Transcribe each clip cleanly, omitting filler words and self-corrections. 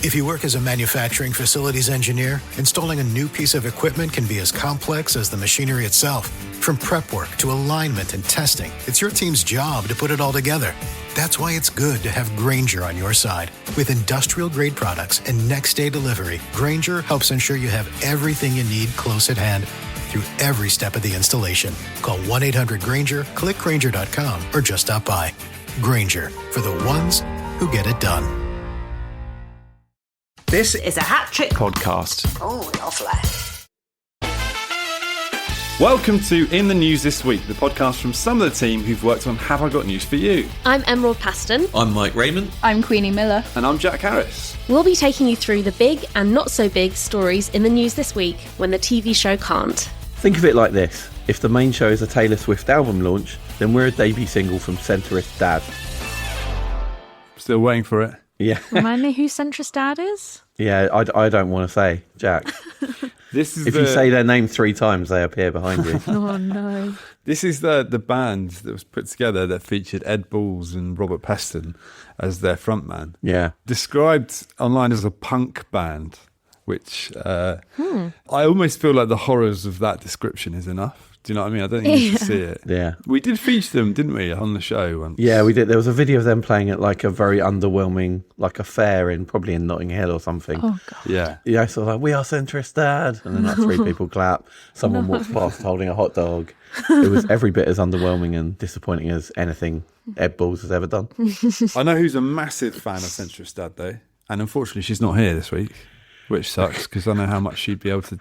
If you work as a manufacturing facilities engineer, installing a new piece of equipment can be as complex as the machinery itself. From prep work to alignment and testing, it's your team's job to put it all together. That's why it's good to have Grainger on your side. With industrial-grade products and next-day delivery, Grainger helps ensure you have everything you need close at hand through every step of the installation. Call 1-800-GRAINGER, click Grainger.com, or just stop by. Grainger, for the ones who get it done. This is a Hat Trick podcast. Oh, lovely. Welcome to In the News This Week, the podcast from some of the team who've worked on Have I Got News For You? I'm Emerald Paston. I'm Mike Rayment. I'm Queenie Miller. And I'm Jack Harris. We'll be taking you through the big and not so big stories in the news this week when the TV show can't. Think of it like this. If the main show is a Taylor Swift album launch, then we're a debut single from centrist Dad. Still waiting for it. Yeah. Remind me who centrist Dad is? Yeah, I don't want to say, Jack. This is if you say their name 3 times, they appear behind you. Oh, no. This is the band that was put together that featured Ed Balls and Robert Paston as their frontman. Yeah. Described online as a punk band, which I almost feel like the horrors of that description is enough. Do you know what I mean? I don't think you should see it. Yeah. We did feature them, didn't we, on the show once? Yeah, we did. There was a video of them playing at like a very underwhelming, like a fair probably in Notting Hill or something. Oh, God. Yeah. Yeah, so like, we are centrist Dad. And then like 3 people clap. Someone walks past holding a hot dog. It was every bit as underwhelming and disappointing as anything Ed Balls has ever done. I know who's a massive fan of centrist Dad, though. And unfortunately, she's not here this week, which sucks because I know how much she'd be able to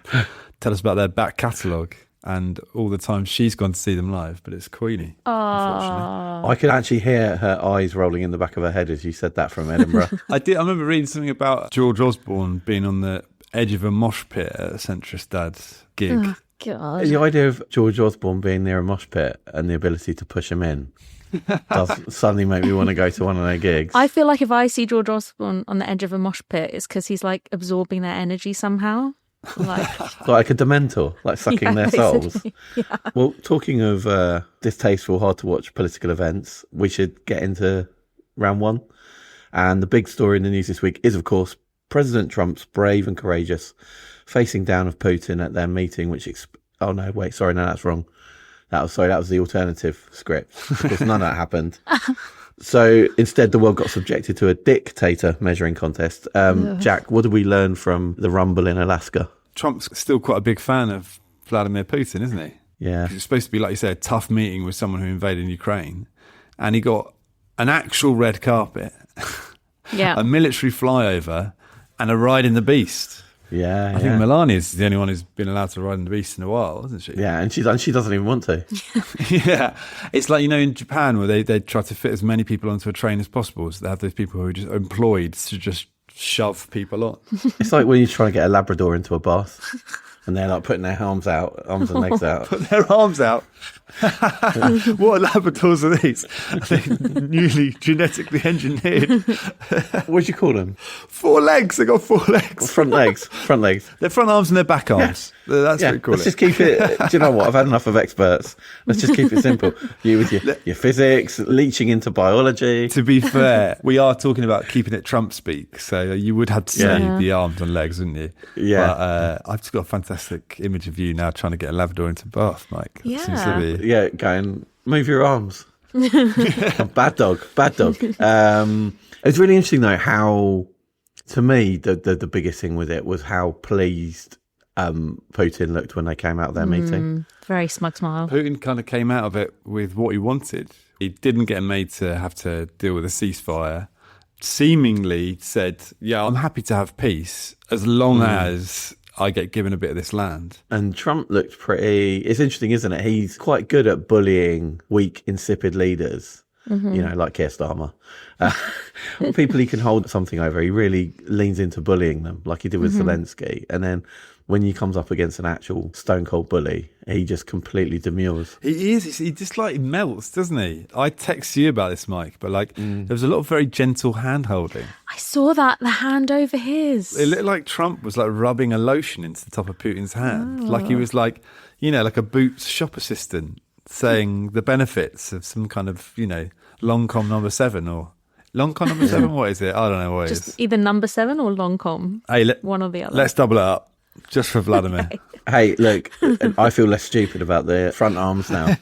tell us about their back catalogue and all the time she's gone to see them live, but it's Queenie, unfortunately. I could actually hear her eyes rolling in the back of her head as you said that from Edinburgh. I remember reading something about George Osborne being on the edge of a mosh pit at a centrist Dad's gig. Oh, God. The idea of George Osborne being near a mosh pit and the ability to push him in does suddenly make me want to go to one of their gigs. I feel like if I see George Osborne on the edge of a mosh pit, it's because he's like absorbing their energy somehow. Like a Dementor, like sucking their souls. Yeah. Well, talking of distasteful, hard to watch political events, we should get into round 1. And the big story in the news this week is, of course, President Trump's brave and courageous facing down of Putin at their meeting, which that's wrong. That was the alternative script, because none of that happened. So instead, the world got subjected to a dictator measuring contest. Jack, what did we learn from the rumble in Alaska? Trump's still quite a big fan of Vladimir Putin, isn't he? Yeah. It's supposed to be, like you said, a tough meeting with someone who invaded Ukraine. And he got an actual red carpet, a military flyover, and a ride in the Beast. Yeah, I think Melania's the only one who's been allowed to ride in the Beast in a while, isn't she? Yeah, and she doesn't even want to. Yeah. It's like, in Japan where they try to fit as many people onto a train as possible. So they have those people who are just employed to just shove people on. It's like when you try to get a Labrador into a bath and they're like putting their arms and legs out. Put their arms out. What Labradors are these? They're newly genetically engineered. What do you call them? 4 legs. They got 4 legs. Front legs. Their front arms and their back arms. Yeah. That's what we call Let's just keep it. Do you know what? I've had enough of experts. Let's just keep it simple. You with your physics, leaching into biology. To be fair, we are talking about keeping it Trump speak, so you would have to say the arms and legs, wouldn't you? Yeah. But I've just got a fantastic image of you now trying to get a Labrador into Bath, Mike. Yeah. Seems to be... Yeah, going, move your arms. Bad dog. It's really interesting, though, how, to me, the biggest thing with it was how pleased Putin looked when they came out of their meeting. Very smug smile. Putin kind of came out of it with what he wanted. He didn't get made to have to deal with a ceasefire. Seemingly said, yeah, I'm happy to have peace as long as I get given a bit of this land. And Trump looked pretty... It's interesting, isn't it? He's quite good at bullying weak, insipid leaders, like Keir Starmer. People he can hold something over. He really leans into bullying them, like he did with Zelensky. And then when he comes up against an actual stone-cold bully, he just completely demurs. He is. He just melts, doesn't he? I text you about this, Mike, but there was a lot of very gentle hand-holding. I saw that, the hand over his. It looked like Trump was rubbing a lotion into the top of Putin's hand. Like he was like a Boots shop assistant saying the benefits of some kind of, long com number 7 or Long con number 7? What is it? I don't know what it is. Just either number 7 or long com. Hey, one or the other. Let's double it up just for Vladimir. Okay. Hey, look, I feel less stupid about the front arms now.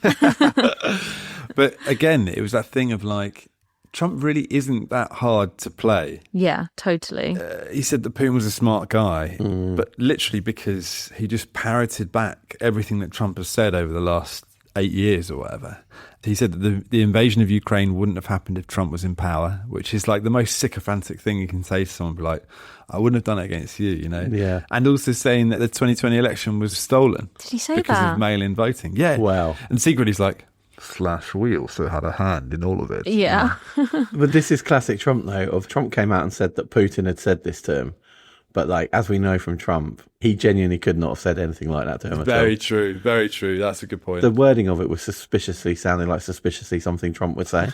But again, it was that thing of like, Trump really isn't that hard to play. Yeah, totally. He said that Putin was a smart guy, but literally because he just parroted back everything that Trump has said over the last 8 years or whatever. He said that the invasion of Ukraine wouldn't have happened if Trump was in power, which is like the most sycophantic thing you can say to someone. Be like, I wouldn't have done it against you, you know? Yeah. And also saying that the 2020 election was stolen. Did he say because that? of mail-in voting. Yeah. Wow. And secretly he's like, / we also had a hand in all of it. Yeah. But this is classic Trump, though. Of Trump came out and said that Putin had said this to him. But like, as we know from Trump, he genuinely could not have said anything like that to him at all. Very true. Very true. That's a good point. The wording of it was sounding like something Trump would say.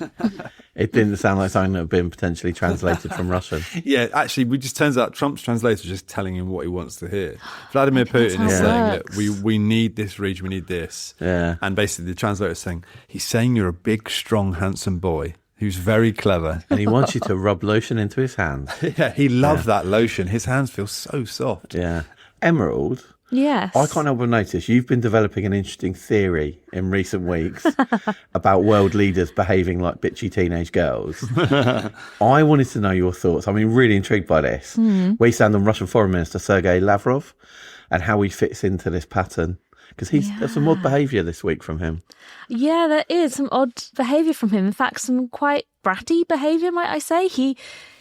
It didn't sound like something that had been potentially translated from Russian. Yeah, actually, it just turns out Trump's translator is just telling him what he wants to hear. Vladimir Putin how is it saying, works. look, we need this region, we need this. Yeah. And basically the translator is saying, he's saying you're a big, strong, handsome boy who's very clever. And he wants you to rub lotion into his hands. Yeah, he loved that lotion. His hands feel so soft. Yeah. Emerald, Yes. I can't help but notice you've been developing an interesting theory in recent weeks about world leaders behaving like bitchy teenage girls. I wanted to know your thoughts. I'm really intrigued by this. We stand on Russian Foreign Minister Sergei Lavrov and how he fits into this pattern. Because there's some odd behaviour this week from him. Yeah, there is some odd behaviour from him. In fact, some quite bratty behaviour, might I say.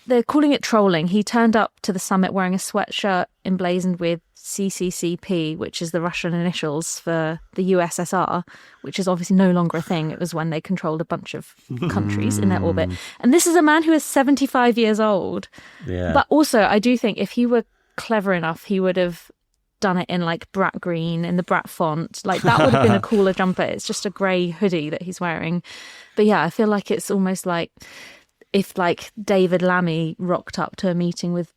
They're calling it trolling. He turned up to the summit wearing a sweatshirt emblazoned with CCCP, which is the Russian initials for the USSR, which is obviously no longer a thing. It was when they controlled a bunch of countries in their orbit. And this is a man who is 75 years old. Yeah. But also, I do think if he were clever enough, he would have done it in like brat green in the brat font. Like that would have been a cooler jumper. It's just a grey hoodie that he's wearing. But yeah, I feel like it's almost like if like David Lammy rocked up to a meeting with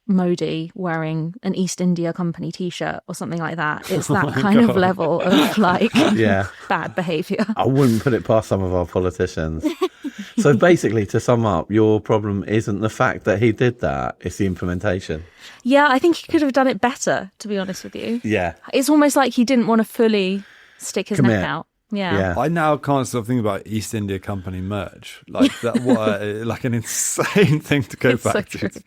Modi wearing an East India Company t-shirt or something like that. It's that kind of level of like bad behaviour. I wouldn't put it past some of our politicians. So basically, to sum up, your problem isn't the fact that he did that, it's the implementation. Yeah, I think he could have done it better, to be honest with you. Yeah. It's almost like he didn't want to fully stick his Commit. neck out. Yeah. I now can't stop thinking about East India Company merch. Like that, like an insane thing to go It's so back true. to.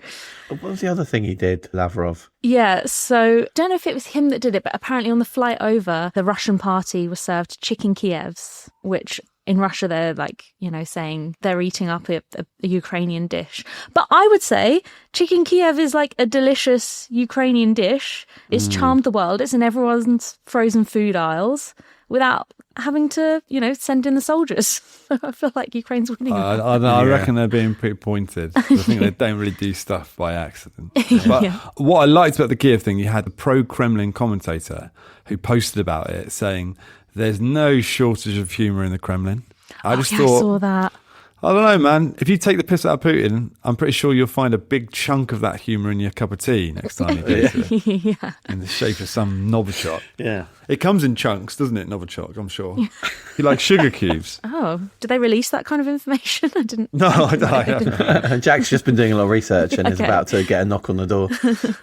What was the other thing he did, Lavrov? Yeah, so don't know if it was him that did it, but apparently on the flight over, the Russian party was served chicken Kievs, which in Russia they're like, saying they're eating up a Ukrainian dish. But I would say chicken Kiev is like a delicious Ukrainian dish. It's charmed the world. It's in everyone's frozen food aisles without having to, send in the soldiers. I feel like Ukraine's winning. I reckon they're being pretty pointed. I think they don't really do stuff by accident. But what I liked about the Kiev thing, you had a pro-Kremlin commentator who posted about it saying, there's no shortage of humour in the Kremlin. I saw that. I don't know, man. If you take the piss out of Putin, I'm pretty sure you'll find a big chunk of that humour in your cup of tea next time you get to it. In the shape of some Novichok. Yeah. It comes in chunks, doesn't it, Novichok? I'm sure. You like sugar cubes. Oh, did they release that kind of information? I didn't. No, I haven't. Jack's just been doing a lot of research and is about to get a knock on the door.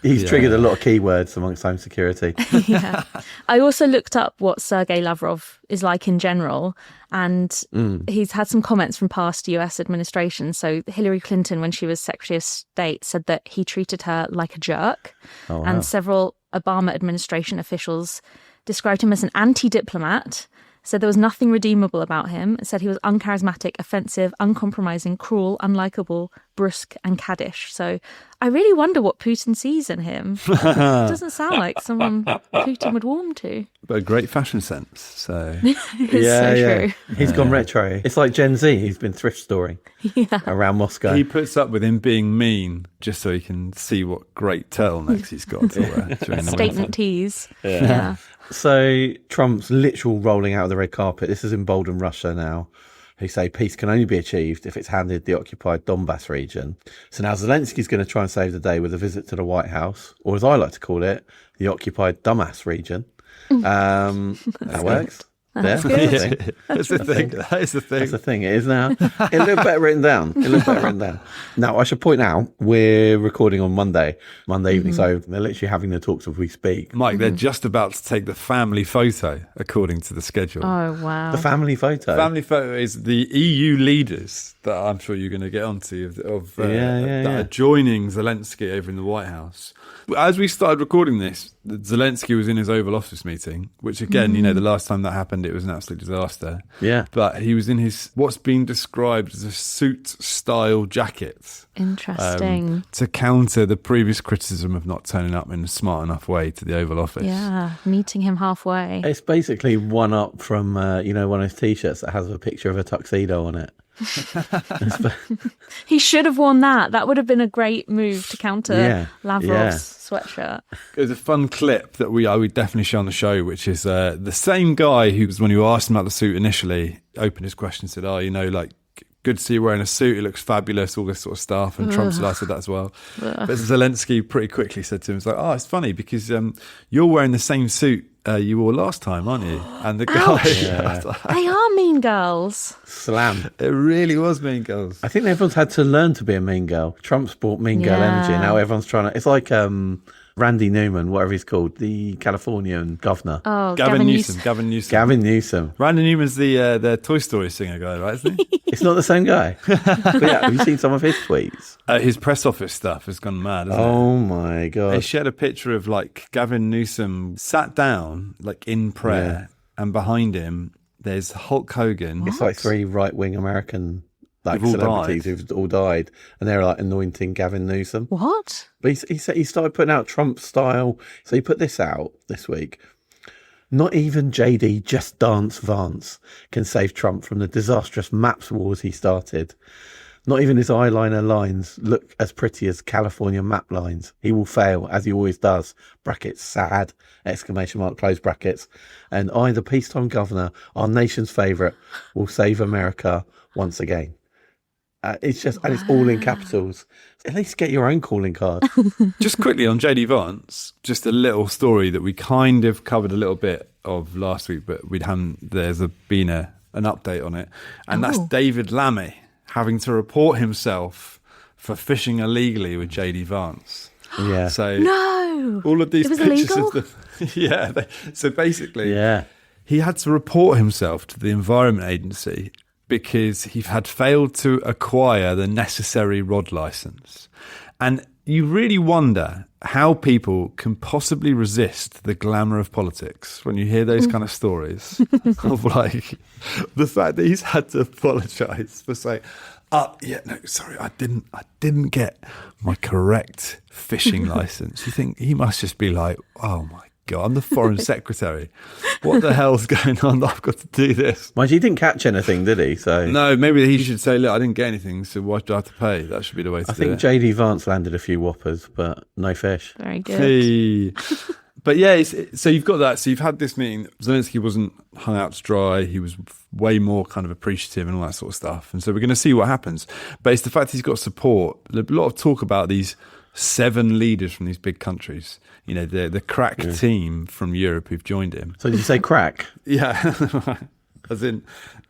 He's triggered a lot of keywords amongst home security. Yeah. I also looked up what Sergei Lavrov is like in general, and he's had some comments from past US administrations. So Hillary Clinton, when she was Secretary of State, said that he treated her like a jerk. Oh, wow. And several Obama administration officials described him as an anti-diplomat, said there was nothing redeemable about him, said he was uncharismatic, offensive, uncompromising, cruel, unlikable, brusque and caddish. So I really wonder what Putin sees in him. It doesn't sound like someone Putin would warm to. But a great fashion sense, so... It's true. He's gone retro. It's like Gen Z. He's been thrift storing around Moscow. He puts up with him being mean just so he can see what great turtlenecks he's got to wear during the Statement winter. tees. Yeah. So Trump's literal rolling out of the red carpet. This has emboldened Russia now, who say peace can only be achieved if it's handed the occupied Donbass region. So now Zelensky's going to try and save the day with a visit to the White House, or as I like to call it, the occupied dumbass region. That works. That's good. That's the thing. That is the thing. That's the thing. It is now. It looked better written down. Now, I should point out, we're recording on Monday evening, so they're literally having the talks as we speak. Mike, they're just about to take the family photo, according to the schedule. Oh, wow. The family photo. Family photo is the EU leaders that I'm sure you're going to get onto that are joining Zelensky over in the White House. As we started recording this, Zelensky was in his Oval Office meeting, which again, the last time that happened, it was an absolute disaster. Yeah. But he was in his, what's been described as a suit-style jacket. Interesting. To counter the previous criticism of not turning up in a smart enough way to the Oval Office. Yeah, meeting him halfway. It's basically one up from, one of those T-shirts that has a picture of a tuxedo on it. He should have worn that. That would have been a great move to counter Lavrov's sweatshirt. There's a fun clip that we would definitely show on the show, which is the same guy who was, when you asked him about the suit initially, opened his question and said, good to see you wearing a suit, it looks fabulous, all this sort of stuff. And Trump said that as well. But Zelensky pretty quickly said to him, it's funny because you're wearing the same suit you wore last time, aren't you? And the guy... They are mean girls. Slam. It really was mean girls. I think everyone's had to learn to be a mean girl. Trump's brought mean girl energy, and now everyone's trying to... It's like Randy Newman, whatever he's called, the Californian governor. Oh, Gavin Newsom. Gavin Newsom. Randy Newman's the Toy Story singer guy, right, isn't he? It's not the same guy. But yeah, have you seen some of his tweets? His press office stuff has gone mad, hasn't it? Oh my God. They shared a picture of Gavin Newsom sat down in prayer, and behind him there's Hulk Hogan. It's like 3 right-wing American They've all celebrities died. who've all died, and they're anointing Gavin Newsom. What? But he said he started putting out Trump style. So he put this out this week. Not even JD Just Dance Vance can save Trump from the disastrous maps wars he started. Not even his eyeliner lines look as pretty as California map lines. He will fail, as he always does. Brackets, sad, exclamation mark, close brackets. And I, the peacetime governor, our nation's favourite, will save America once again. It's just, and it's all in capitals. At least get your own calling card. Just quickly on JD Vance, just a little story that we kind of covered a little bit of last week, but there's been an update on it. And that's David Lammy having to report himself for fishing illegally with JD Vance. Yeah. So No. all of these It was pictures illegal? of so basically, Yeah. he had to report himself to the Environment Agency because he had failed to acquire the necessary rod license. And you really wonder how people can possibly resist the glamour of politics when you hear those kind of stories of the fact that he's had to apologise for saying, sorry, I didn't get my correct fishing license. You think he must just be like, oh my God, I'm the foreign secretary. What the hell's going on? I've got to do this. Mind you, he didn't catch anything, did he? So No, maybe he should say, look, I didn't get anything, so why do I have to pay? That should be the way to I do think it. JD Vance landed a few whoppers, but no fish. Very good. Hey. But yeah, so you've got that. So you've had this meeting. Zelensky wasn't hung out to dry. He was way more kind of appreciative and all that sort of stuff. And so we're going to see what happens. But it's the fact he's got support. There's a lot of talk about these 7 leaders from these big countries. The crack team from Europe who've joined him. So did you say crack? Yeah. As in,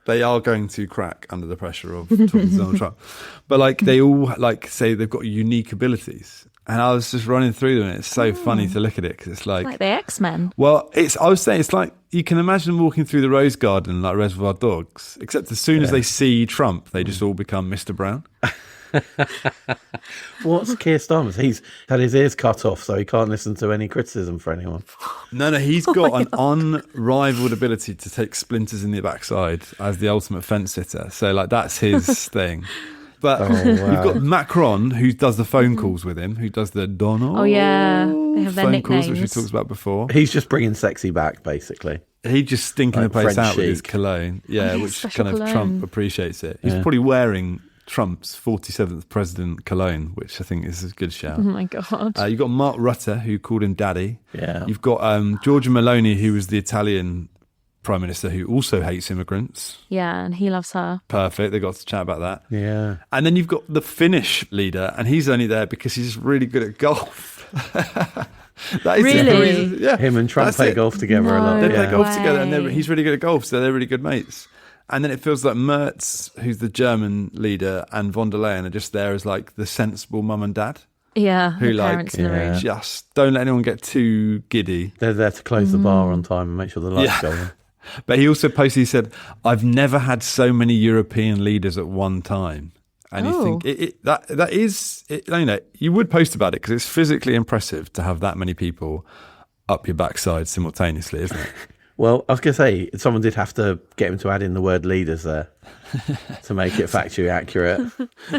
they are going to crack under the pressure of talking to Donald Trump. But they all say they've got unique abilities. And I was just running through them, and it's so funny to look at it because it's Like the X-Men. Well, I was saying it's like you can imagine walking through the Rose Garden like Reservoir Dogs, except as soon as they see Trump, they just all become Mr. Brown. What's Keir Starmer's? He's had his ears cut off, so he can't listen to any criticism for anyone. No, he's got an unrivaled ability to take splinters in the backside as the ultimate fence sitter. So that's his thing. But you've got Macron, who does the phone calls with him, who does the Donald. Oh, yeah. They have their phone nicknames. calls, which we talked about before. He's just bringing sexy back, basically. He just stinking the place French out with his chic. cologne. Yeah, Oh, yeah, which special kind of cologne. Trump appreciates it. He's probably wearing Trump's 47th president cologne, which I think is a good shout. Oh my God. You've got Mark Rutte, who called him daddy. Yeah. You've got Giorgia Meloni, who was the Italian prime minister, who also hates immigrants. Yeah, and he loves her. Perfect. They got to chat about that. Yeah. And then you've got the Finnish leader, and he's only there because he's really good at golf. That is Really? Yeah. Him and Trump That's play it. golf together a lot. They play Yeah. golf together, and way. he's really good at golf, so they're really good mates. And then it feels like Merz, who's the German leader, and von der Leyen are just there as like the sensible mum and dad. Yeah, Who, the like, parents in the room. Just don't let anyone get too giddy. They're there to close the bar on time and make sure the lights go on. But he also posted, he said, I've never had so many European leaders at one time. And you think that is, you would post about it because it's physically impressive to have that many people up your backside simultaneously, isn't it? Well, I was going to say, someone did have to get him to add in the word leaders there to make it factually accurate.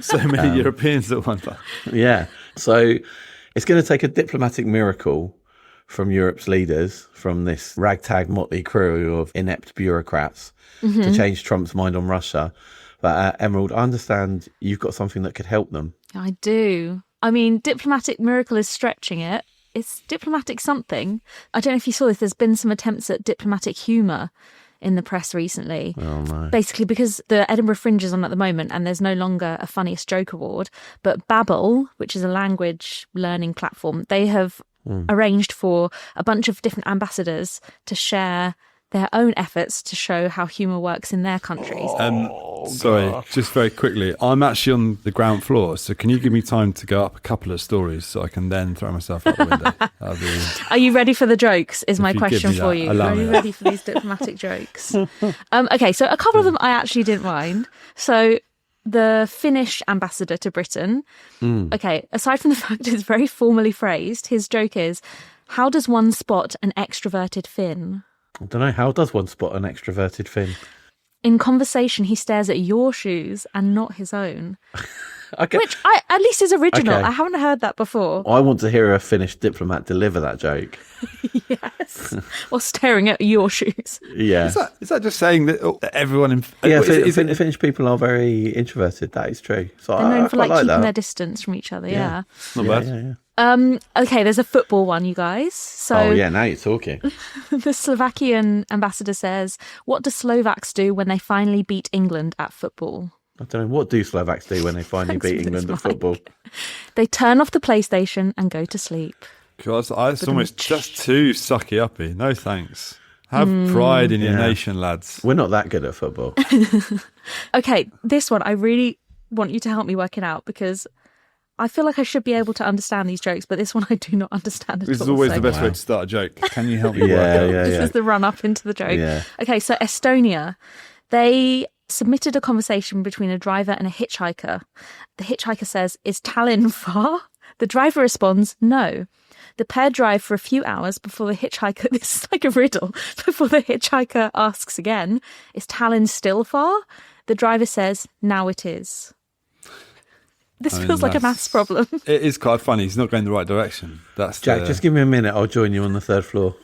So many Europeans at one time. Yeah. So it's going to take a diplomatic miracle from Europe's leaders, from this ragtag motley crew of inept bureaucrats, to change Trump's mind on Russia. But Emerald, I understand you've got something that could help them. I do. I mean, diplomatic miracle is stretching it. It's diplomatic something. I don't know if you saw this. There's been some attempts at diplomatic humour in the press recently. Oh, no. Basically, because the Edinburgh Fringe is on at the moment and there's no longer a Funniest Joke Award, but Babbel, which is a language learning platform, they have arranged for a bunch of different ambassadors to share their own efforts to show how humour works in their countries. Sorry, just very quickly. I'm actually on the ground floor, so can you give me time to go up a couple of stories so I can then throw myself out the window? That'd be... Are you ready for the jokes, is my you give question me for that, you. allow Are me you that. ready for these diplomatic jokes? Okay, so a couple of them I actually didn't mind. So the Finnish ambassador to Britain, okay, aside from the fact it's very formally phrased, his joke is, how does one spot an extroverted Finn? I don't know. How does one spot an extroverted Finn? In conversation, he stares at your shoes and not his own. Okay. Which at least is original. Okay. I haven't heard that before. I want to hear a Finnish diplomat deliver that joke. Yes. Or staring at your shoes. Yeah. Is that just saying that everyone in... Yeah, is it- Finnish people are very introverted. That is true. So They're known I for quite like keeping that. their distance from each other. Yeah. Not Yeah, bad. yeah, yeah. Okay, there's a football one, you guys. So Oh, yeah, now you're talking. the Slovakian ambassador says, what do Slovaks do when they finally beat England at football? I don't know. What do Slovaks do when they finally Thanks beat for this, England at Mike. football? They turn off the PlayStation and go to sleep. Because it's almost just too sucky uppy. No thanks. Have pride in your nation, lads. We're not that good at football. Okay, this one, I really want you to help me work it out because I feel like I should be able to understand these jokes, but this one I do not understand at all. This is always so the best way to start a joke. Can you help me work Yeah, out? yeah, This yeah. is the run up into the joke. Yeah. Okay, so Estonia, they submitted a conversation between a driver and a hitchhiker. The hitchhiker says, is Tallinn far? The driver responds, no. The pair drive for a few hours before the hitchhiker, this is like a riddle, before the hitchhiker asks again, is Tallinn still far? The driver says, now it is. This I mean, feels like a that's- maths problem. It is quite funny. He's not going the right direction. That's Jack, just give me a minute. I'll join you on the third floor.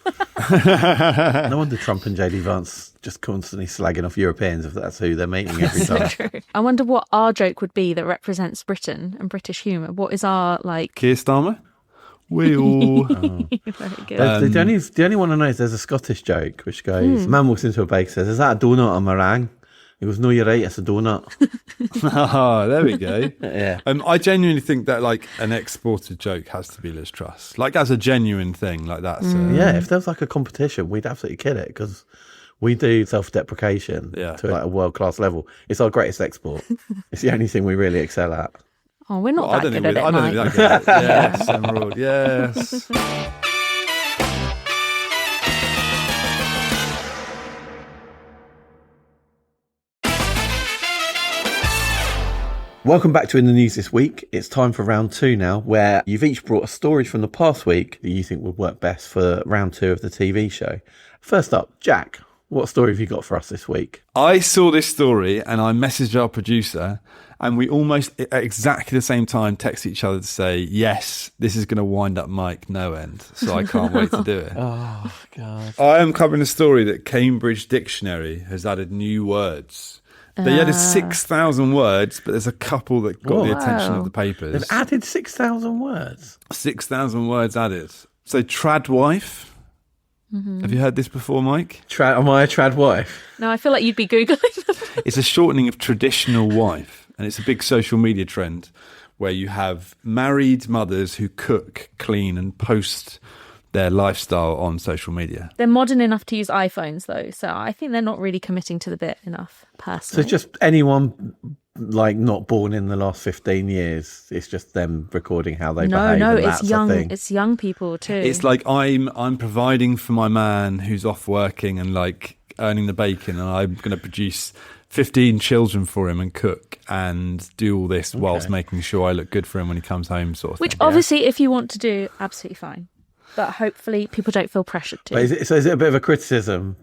No wonder Trump and JD Vance just constantly slagging off Europeans if that's who they're meeting every time. True. I wonder what our joke would be that represents Britain and British humour. What is our, like... Keir Starmer. We all... Very good. The only one I know is there's a Scottish joke which goes, man walks into a bake, says, is that a donut or meringue? He goes, no, you're right, it's a donut. Oh, there we go. Yeah. I genuinely think that like an exported joke has to be Liz Truss. Like as a genuine thing, like that's... Yeah, if there was like a competition, we'd absolutely kill it because we do self-deprecation to like a world-class level. It's our greatest export. It's the only thing we really excel at. Oh, we're not that good at it, I don't Mike. think we're that good at it. Yes, Emerald, yes. Welcome back to In the News This Week. It's time for round two now, where you've each brought a story from the past week that you think would work best for round two of the TV show. First up, Jack, what story have you got for us this week? I saw this story and I messaged our producer and we almost at exactly the same time text each other to say, yes, this is going to wind up Mike no end. So I can't wait to do it. Oh, God. I am covering a story that Cambridge Dictionary has added new words. They added 6,000 words, but there's a couple that got the attention of the papers. They've added 6,000 words. 6,000 words added. So tradwife. Have you heard this before, Mike? Am I a trad wife? No, I feel like you'd be Googling them. It's a shortening of traditional wife, and it's a big social media trend where you have married mothers who cook, clean, and post their lifestyle on social media. They're modern enough to use iPhones, though, so I think they're not really committing to the bit enough, So personally. just anyone like not born in the last 15 years, it's just them recording how they behave. No, and it's that's a young. thing. It's young people too. It's like I'm providing for my man who's off working and like earning the bacon, and I'm going to produce 15 children for him and cook and do all this whilst making sure I look good for him when he comes home, sort of Which thing. obviously, if you want to do, absolutely fine. But hopefully people don't feel pressured to. But is it a bit of a criticism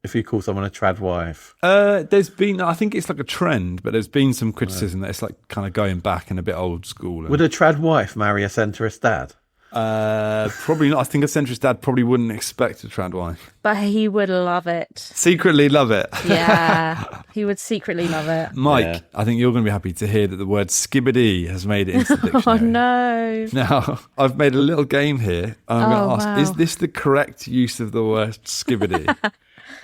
if you call someone a trad wife? There's been, I think it's like a trend, but there's been some criticism that it's like kind of going back and a bit old school. Would a trad wife marry a centrist dad? Probably not. I think a centrist dad probably wouldn't expect a trad wife. But he would love it. Secretly love it. Yeah, he would secretly love it. Mike, Yeah. I think you're going to be happy to hear that the word skibidi has made it into the dictionary. Oh no. Now, I've made a little game here. I'm going to ask, wow. is this the correct use of the word skibidi?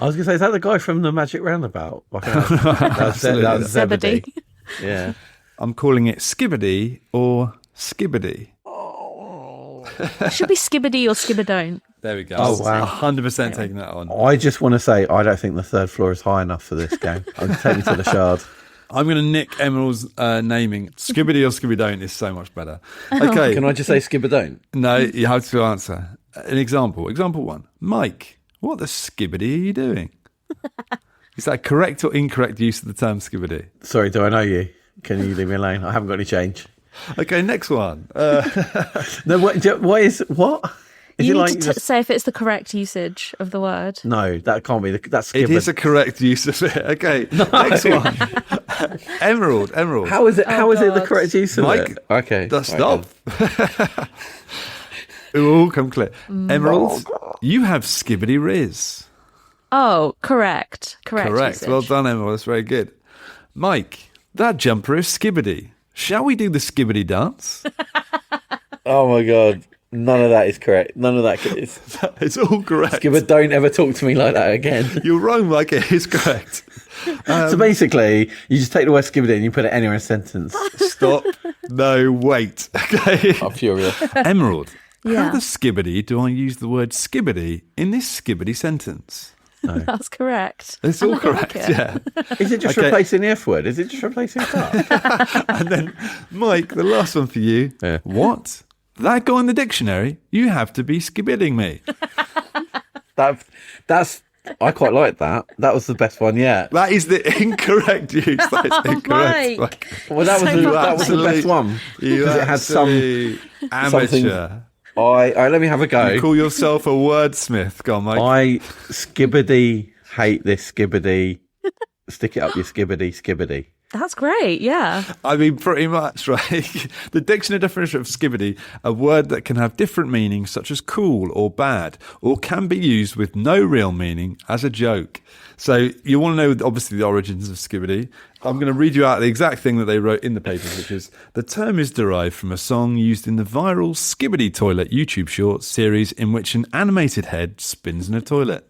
I was going to say, is that the guy from the Magic Roundabout? That was Zebedee. Zebedee. Yeah. I'm calling it skibidi or skibidi. It should be Skibidi or Skibidone. There we go. Oh, wow. 100% taking that on. I just want to say, I don't think the third floor is high enough for this game. I'm taking to the Shard. I'm going to nick Emerald's naming. Skibidi or skibidone is so much better. Okay. Can I just say Skibidone? No, you have to answer. An example. Example 1. Mike, what the skibidi are you doing? Is that correct or incorrect use of the term skibidi? Sorry, do I know you? Can you leave me alone? I haven't got any change. Okay, next one. No, what is what? Is You it need like to say if it's the correct usage of the word. No, that can't be. That's It Skibidi. is a correct use of it. Okay, next one. Emerald. How is it? How is it the God. correct use of Mike, it? Okay, Stop. It will all come clear. Emerald, you have skibidi riz. Oh, correct. Correct. Usage. Well done, Emerald. That's very good. Mike, that jumper is skibidi. Shall we do the skibidi dance? Oh my god, none of that is correct. None of that is. It's all correct. Skibber, don't ever talk to me like that again. You're wrong, Mike. It is correct. So basically, you just take the word Skibidi and you put it anywhere in a sentence. Stop. No, wait. Okay. I'm furious. Emerald, Yeah. how the skibidi do I use the word skibidi in this skibidi sentence? That's correct. It's And all I like correct, it. yeah. Is it just Okay. replacing the F word? Is it just replacing stuff? And then, Mike, the last one for you. Yeah. What? That guy in the dictionary? You have to be skibidding me. That's. I quite like that. That was the best one yet. That is the incorrect use. That is incorrect. Mike. Well, that was So that was the best one You because it had some. absolute amateur. Let me have a You go. call yourself a wordsmith. Go on, Mike. I Skibidi hate this Skibidi. Stick it up your Skibidi. That's great. Yeah. I mean, pretty much, right? The dictionary definition of skibidi, a word that can have different meanings, such as cool or bad, or can be used with no real meaning as a joke. So you want to know, obviously, the origins of skibidi. I'm going to read you out the exact thing that they wrote in the papers, which is, the term is derived from a song used in the viral Skibidi Toilet YouTube Shorts series in which an animated head spins in a toilet.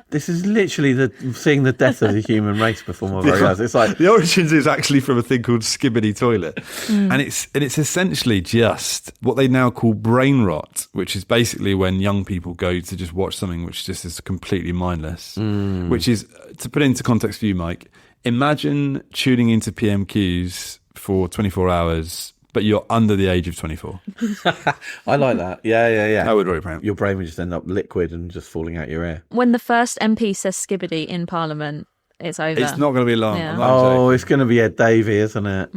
This is literally seeing the death of the human race before my very eyes. It's like The origins is actually from a thing called Skibidi Toilet, and it's essentially just what they now call brain rot, which is basically when young people go to just watch something which just is completely mindless. Which is, to put into context for you, Mike, imagine tuning into PMQs for 24 hours, but you're under the age of 24. I like that. Yeah. That would really proud. Your brain would just end up liquid and just falling out your ear. When the first MP says Skibidi in Parliament, it's over. It's not going to be long. Yeah. I'm not Oh, joking. it's going to be Ed Davey, isn't it?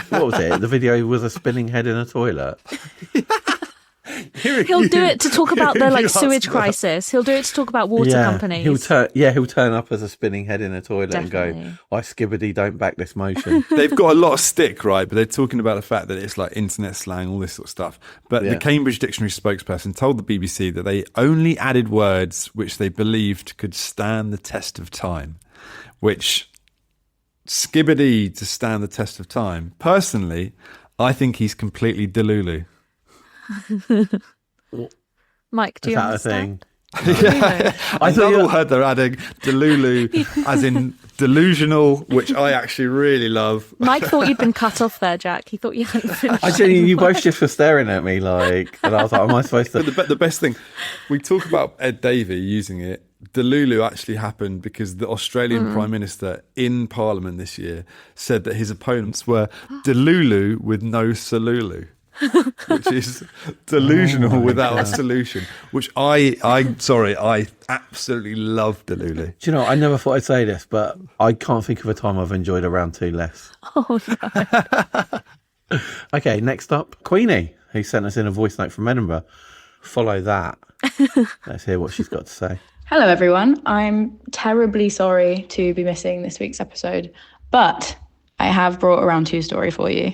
What was it? The video was a spinning head in a toilet. He'll do it to talk about the You asked sewage that. crisis. He'll do it to talk about water companies. He'll turn up as a spinning head in a toilet and Definitely. go, I Skibidi don't back this motion. They've got a lot of stick, right? But they're talking about the fact that it's like internet slang, all this sort of stuff. But Yeah. the Cambridge Dictionary spokesperson told the BBC that they only added words which they believed could stand the test of time. Which, skibidi to stand the test of time. Personally, I think he's completely delulu. Mike, do Is you that a understand? thing? Another thought you- word they're adding, delulu, as in Delusional, which I actually really love. Mike thought you'd been cut off there, Jack. He thought you hadn't finished. I genuinely, you both just were staring at me like, and I was like, am I supposed to? But the best thing, we talk about Ed Davey using it. Delulu actually happened because the Australian Prime Minister in Parliament this year said that his opponents were Delulu with no Salulu. Which is delusional without a solution. Which I absolutely love Delulu. Do you know, I never thought I'd say this, but I can't think of a time I've enjoyed a round two less. Oh, no. Okay, next up, Queenie, who sent us in a voice note from Edinburgh. Follow that. Let's hear what she's got to say. Hello, everyone. I'm terribly sorry to be missing this week's episode, but I have brought a round two story for you.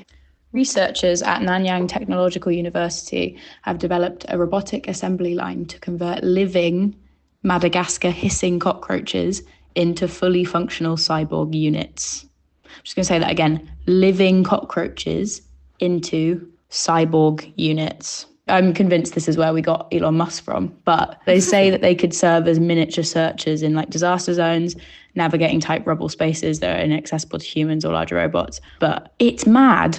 Researchers at Nanyang Technological University have developed a robotic assembly line to convert living Madagascar hissing cockroaches into fully functional cyborg units. I'm just going to say that again. Living cockroaches into cyborg units. I'm convinced this is where we got Elon Musk from, but they say that they could serve as miniature searchers in like disaster zones, navigating tight rubble spaces that are inaccessible to humans or larger robots. But it's mad.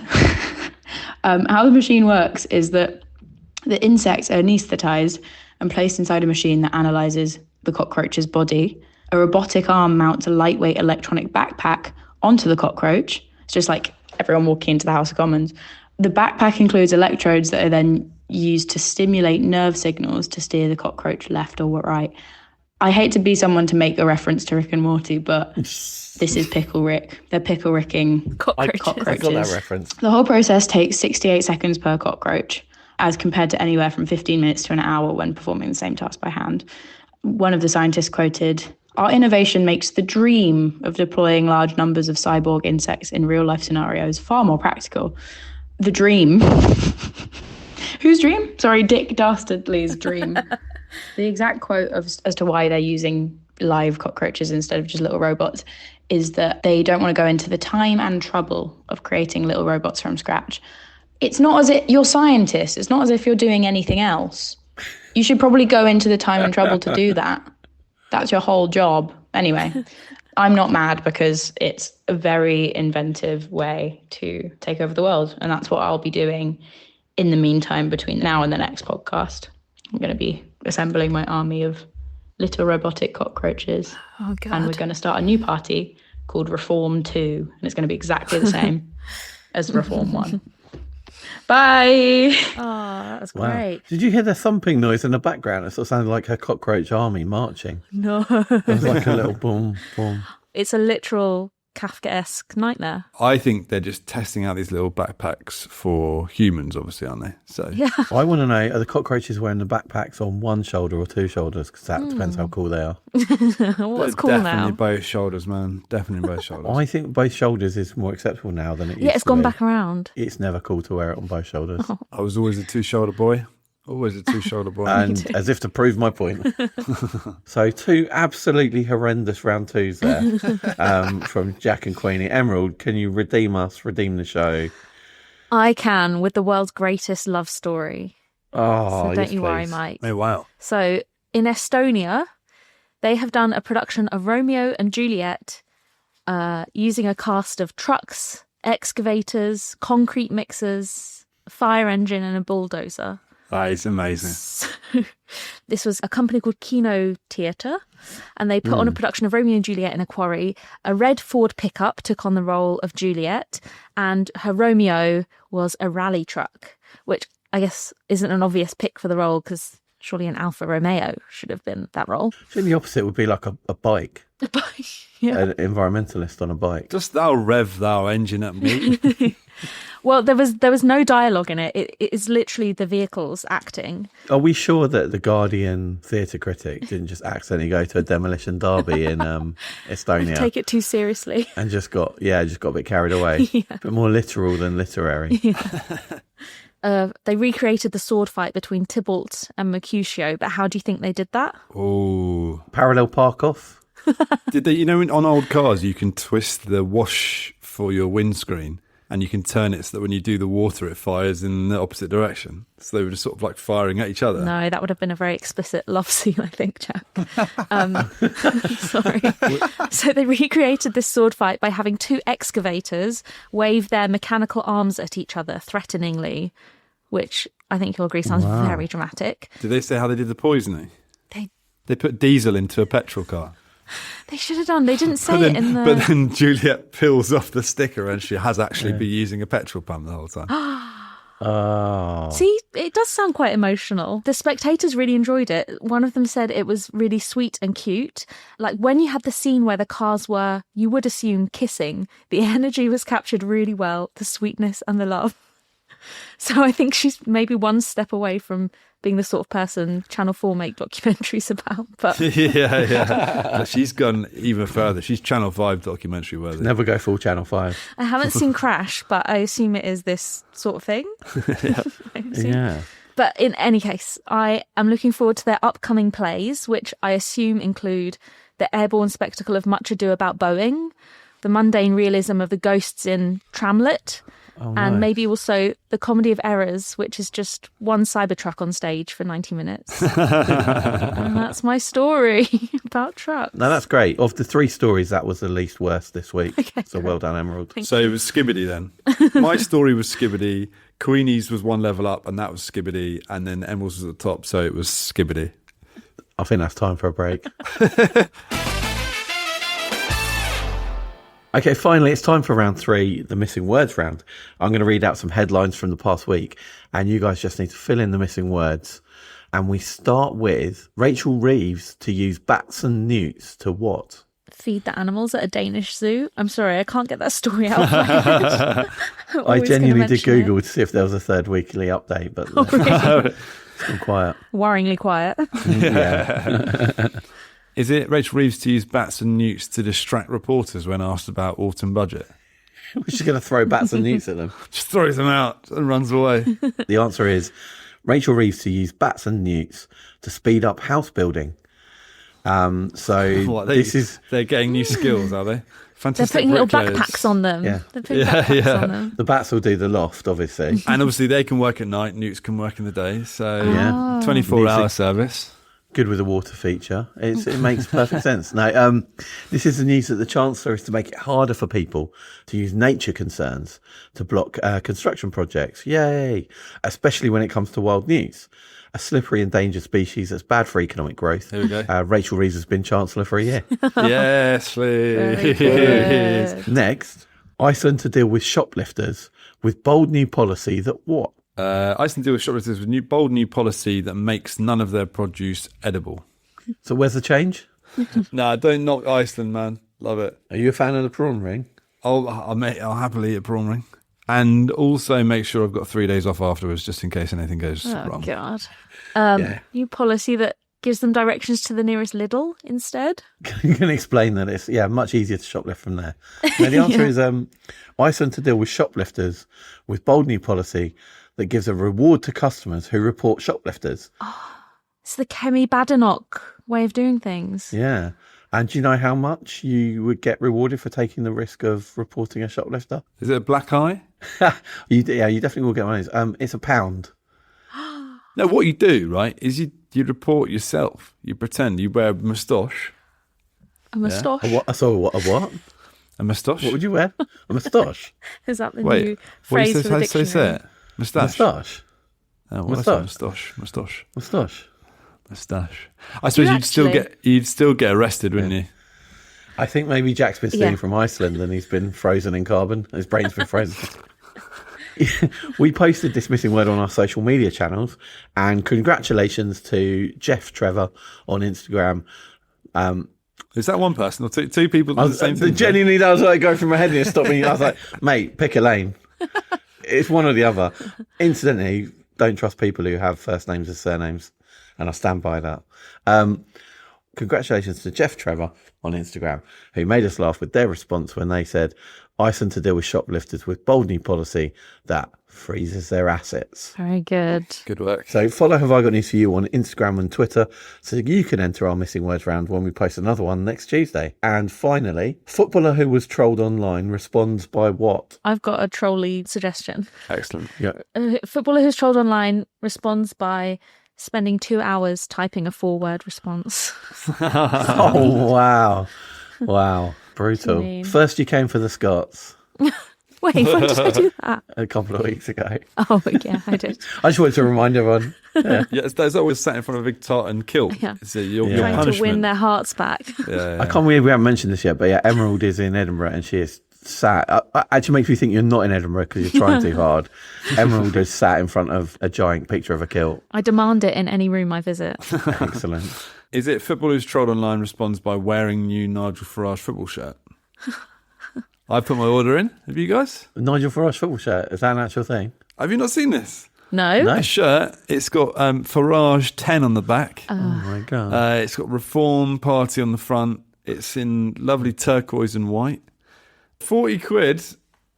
How the machine works is that the insects are anaesthetized and placed inside a machine that analyzes the cockroach's body. A robotic arm mounts a lightweight electronic backpack onto the cockroach. It's just like everyone walking into the House of Commons. The backpack includes electrodes that are then used to stimulate nerve signals to steer the cockroach left or right. I hate to be someone to make a reference to Rick and Morty, but this is Pickle Rick. They're pickle ricking cockroaches. I got that reference. The whole process takes 68 seconds per cockroach, as compared to anywhere from 15 minutes to an hour when performing the same task by hand. One of the scientists quoted, "Our innovation makes the dream of deploying large numbers of cyborg insects in real-life scenarios far more practical." The dream. Whose dream? Sorry, Dick Dastardly's dream. The exact quote as to why they're using live cockroaches instead of just little robots is that they don't want to go into the time and trouble of creating little robots from scratch. It's not as if you're scientists. It's not as if you're doing anything else. You should probably go into the time and trouble to do that. That's your whole job. Anyway, I'm not mad because it's a very inventive way to take over the world. And that's what I'll be doing in the meantime between now and the next podcast. I'm going to be assembling my army of little robotic cockroaches. Oh, God. And we're going to start a new party called Reform 2. And it's going to be exactly the same as Reform 1. Bye. Oh, that's Wow. great. Did you hear the thumping noise in the background? It sort of sounded like her cockroach army marching. No. It was like a little boom, boom. It's a literal Kafkaesque nightmare. I think they're just testing out these little backpacks for humans, obviously, aren't they? So Yeah. I want to know, are the cockroaches wearing the backpacks on one shoulder or two shoulders? Because that depends how cool they are. What's cool definitely now? both shoulders, man. Definitely both shoulders. I think both shoulders is more acceptable now than it used to be. Yeah, it's gone back around. It's never cool to wear it on both shoulders. I was always a two-shoulder boy. Always a two-shoulder boy. And as if to prove my point. So two absolutely horrendous round twos there from Jack and Queenie. Emerald, can you redeem us, redeem the show? I can, with the world's greatest love story. Oh, So don't yes, you worry, please. Mike. Oh, wow. So in Estonia, they have done a production of Romeo and Juliet using a cast of trucks, excavators, concrete mixers, a fire engine and a bulldozer. That is amazing. So, this was a company called Kino Theatre, and they put on a production of Romeo and Juliet in a quarry. A red Ford pickup took on the role of Juliet, and her Romeo was a rally truck, which I guess isn't an obvious pick for the role because surely an Alfa Romeo should have been that role. I think the opposite would be like a bike, Yeah. an environmentalist on a bike. Just thou rev thou engine at me. Well, there was no dialogue in it. It is literally the vehicles acting. Are we sure that the Guardian theatre critic didn't just accidentally go to a demolition derby in Estonia Take it too seriously. and just got a bit carried away? Yeah. But more literal than literary. They recreated the sword fight between Tybalt and Mercutio, but how do you think they did that? Oh. Parallel park off. Did they, on old cars, you can twist the wash for your windscreen and you can turn it so that when you do the water, it fires in the opposite direction. So they were just sort of like firing at each other. No, that would have been a very explicit love scene, I think, Jack. Sorry. So they recreated this sword fight by having two excavators wave their mechanical arms at each other threateningly, which I think you'll agree sounds very dramatic. Did they say how they did the poisoning? They put diesel into a petrol car. They should have done. They didn't say it in the... But then Juliet peels off the sticker and she has actually been using a petrol pump the whole time. Oh. See, it does sound quite emotional. The spectators really enjoyed it. One of them said it was really sweet and cute. Like when you had the scene where the cars were, you would assume, kissing, the energy was captured really well, the sweetness and the love. So I think she's maybe one step away from being the sort of person Channel 4 make documentaries about. But yeah. But she's gone even further. She's Channel 5 documentary worthy. Never go full Channel 5. I haven't seen Crash, but I assume it is this sort of thing. Yeah. But in any case, I am looking forward to their upcoming plays, which I assume include the airborne spectacle of Much Ado About Boeing, the mundane realism of the ghosts in Tramlet, and maybe also the comedy of errors, which is just one Cybertruck on stage for 90 minutes. And that's my story about trucks. No, that's great. Of the 3 stories, that was the least worst this week. Okay, so well done, Emerald. So it was Skibidi then. My story was Skibidi. Queenie's was one level up, and that was Skibidi. And then Emerald's was at the top, so it was Skibidi. I think that's time for a break. Okay, finally, it's time for round 3, the missing words round. I'm going to read out some headlines from the past week, and you guys just need to fill in the missing words. And we start with Rachel Reeves to use bats and newts to what? Feed the animals at a Danish zoo. I'm sorry, I can't get that story out of my head. I genuinely did Google to see if there was a third weekly update, but it's been quiet. Worryingly quiet. Yeah. Is it Rachel Reeves to use bats and newts to distract reporters when asked about autumn budget? We're just going to throw bats and newts at them. Just throws them out and runs away. The answer is Rachel Reeves to use bats and newts to speed up house building. They're getting new skills, are they? Fantastic. They're putting little bricklayers. backpacks on them. Yeah. They're putting backpacks on them. The bats will do the loft, obviously. And obviously they can work at night, newts can work in the day. So Yeah. 24-hour service. Good with a water feature. It makes perfect sense. Now, this is the news that the Chancellor is to make it harder for people to use nature concerns to block construction projects. Yay! Especially when it comes to wild newts, a slippery endangered species that's bad for economic growth. There we go. Rachel Reeves has been Chancellor for a year. Yes, please. Next, Iceland to deal with shoplifters with bold new policy that what? Iceland deal with shoplifters with bold new policy that makes none of their produce edible. So where's the change? Nah, don't knock Iceland, man. Love it. Are you a fan of the prawn ring? I'll happily eat a prawn ring. And also make sure I've got 3 days off afterwards, just in case anything goes wrong. Oh, God. New policy that gives them directions to the nearest Lidl instead. You can explain that it's much easier to shoplift from there. Now, the answer is Iceland to deal with shoplifters with bold new policy that gives a reward to customers who report shoplifters. Oh, it's the Kemi Badenoch way of doing things. Yeah. And do you know how much you would get rewarded for taking the risk of reporting a shoplifter? Is it a black eye? You definitely will get one of those. It's £1. No, what you do, right, is you report yourself. You pretend you wear a moustache. A moustache? A what? A moustache? What would you wear? A moustache? Is that the new phrase for the dictionary? Say it. Moustache. Moustache? Oh, what moustache? Moustache. Moustache. Moustache. I suppose you'd still get arrested, wouldn't you? I think maybe Jack's been stealing from Iceland and he's been frozen in carbon. His brain's been frozen. We posted this missing word on our social media channels, and congratulations to Jeff Trevor on Instagram. Is that one person or two people do the same thing? Genuinely, that was like going through my head and it stopped me. I was like, mate, pick a lane. It's one or the other. Incidentally, don't trust people who have first names as surnames, and I stand by that. Congratulations to Jeff Trevor on Instagram, who made us laugh with their response when they said, Iceland to deal with shoplifters with bold new policy that freezes their assets. Very good. Good work. So follow Have I Got News For You on Instagram and Twitter so you can enter our Missing Words round when we post another one next Tuesday. And finally, footballer who was trolled online responds by what? I've got a trolly suggestion. Excellent. Yeah. A footballer who's trolled online responds by spending 2 hours typing a 4-word response. Oh, wow. Wow. Brutal. mean? First you came for the Scots Wait, when did I do that? a couple of weeks ago. Oh, yeah, I did. I just wanted to remind everyone. Yeah. Yeah, it's always sat in front of a big tartan kilt. Yeah. It's your Yeah. Trying punishment. to win their hearts back. Yeah, I can't believe we haven't mentioned this yet, but yeah, Emerald is in Edinburgh and she is sat. Actually makes me think you're not in Edinburgh because you're trying too hard. Emerald is sat in front of a giant picture of a kilt. I demand it in any room I visit. Excellent. Is it football who's trolled online responds by wearing new Nigel Farage football shirt? I put my order in. Have you guys? Nigel Farage football shirt, is that an actual thing? Have you not seen this? No? No. A shirt. It's got Farage 10 on the back. Oh my God. It's got Reform Party on the front. It's in lovely turquoise and white. 40 quid,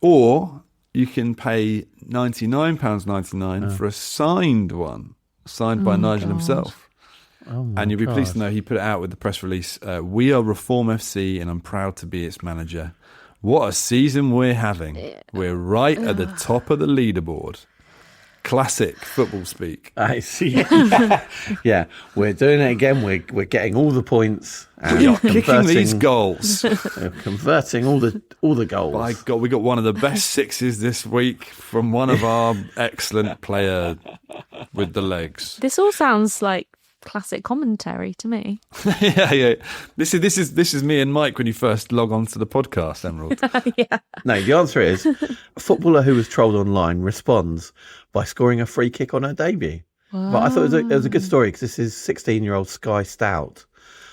or you can pay £99.99 for a signed one, signed by Nigel himself. And you'll be pleased to know he put it out with the press release. We are Reform FC and I'm proud to be its manager. What a season we're having. We're right at the top of the leaderboard. Classic football speak. I see. Yeah, we're doing it again. We're getting all the points. And We are kicking these goals. converting all the goals. By God, we got one of the best sixes this week from one of our excellent player with the legs. This all sounds like classic commentary to me. Yeah. This is me and Mike when you first log on to the podcast, Emerald. Yeah. No, the answer is a footballer who was trolled online responds by scoring a free kick on her debut. But I thought it was a good story because this is 16-year-old Sky Stout.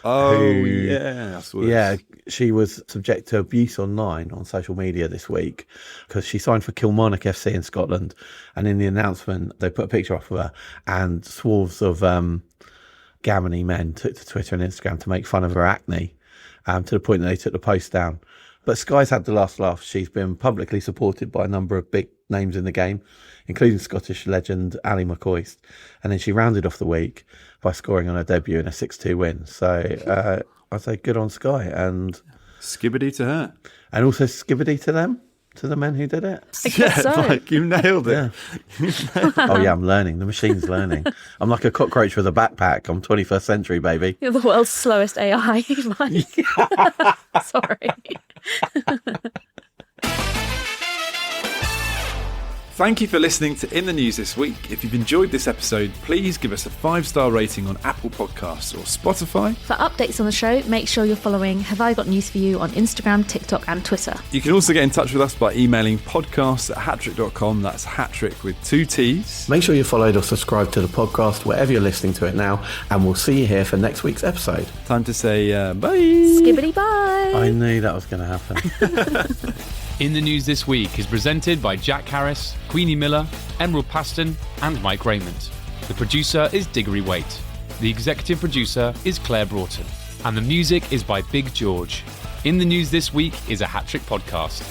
Oh, Who- yeah. I saw this. Yeah, she was subject to abuse online on social media this week because she signed for Kilmarnock FC in Scotland. And in the announcement, they put a picture up of her and swarves of gammony men took to Twitter and Instagram to make fun of her acne to the point that they took the post down. But Sky's had the last laugh. She's been publicly supported by a number of big names in the game, including Scottish legend Ali McCoist. And then she rounded off the week by scoring on her debut in a 6-2 win. So I'd say good on Sky. And Skibidi to her. also Skibidi to them, to the men who did it. I guess so. Like you nailed it. Oh, yeah, I'm learning. The machine's learning. I'm like a cockroach with a backpack. I'm 21st century, baby. You're the world's slowest AI. Mike. Sorry. Thank you for listening to In the News this week. If you've enjoyed this episode, please give us a 5-star rating on Apple Podcasts or Spotify. For updates on the show, make sure you're following Have I Got News For You on Instagram, TikTok and Twitter. You can also get in touch with us by emailing podcasts@hattrick.com. That's Hattrick with 2 T's. Make sure you followed or subscribed to the podcast wherever you're listening to it now, and we'll see you here for next week's episode. Time to say bye. Skibidi bye. I knew that was going to happen. In the News this week is presented by Jack Harris, Queenie Miller, Emerald Paston and Mike Rayment. The producer is Diggory Waite. The executive producer is Claire Broughton. And the music is by Big George. In the News this week is a Hat Trick podcast.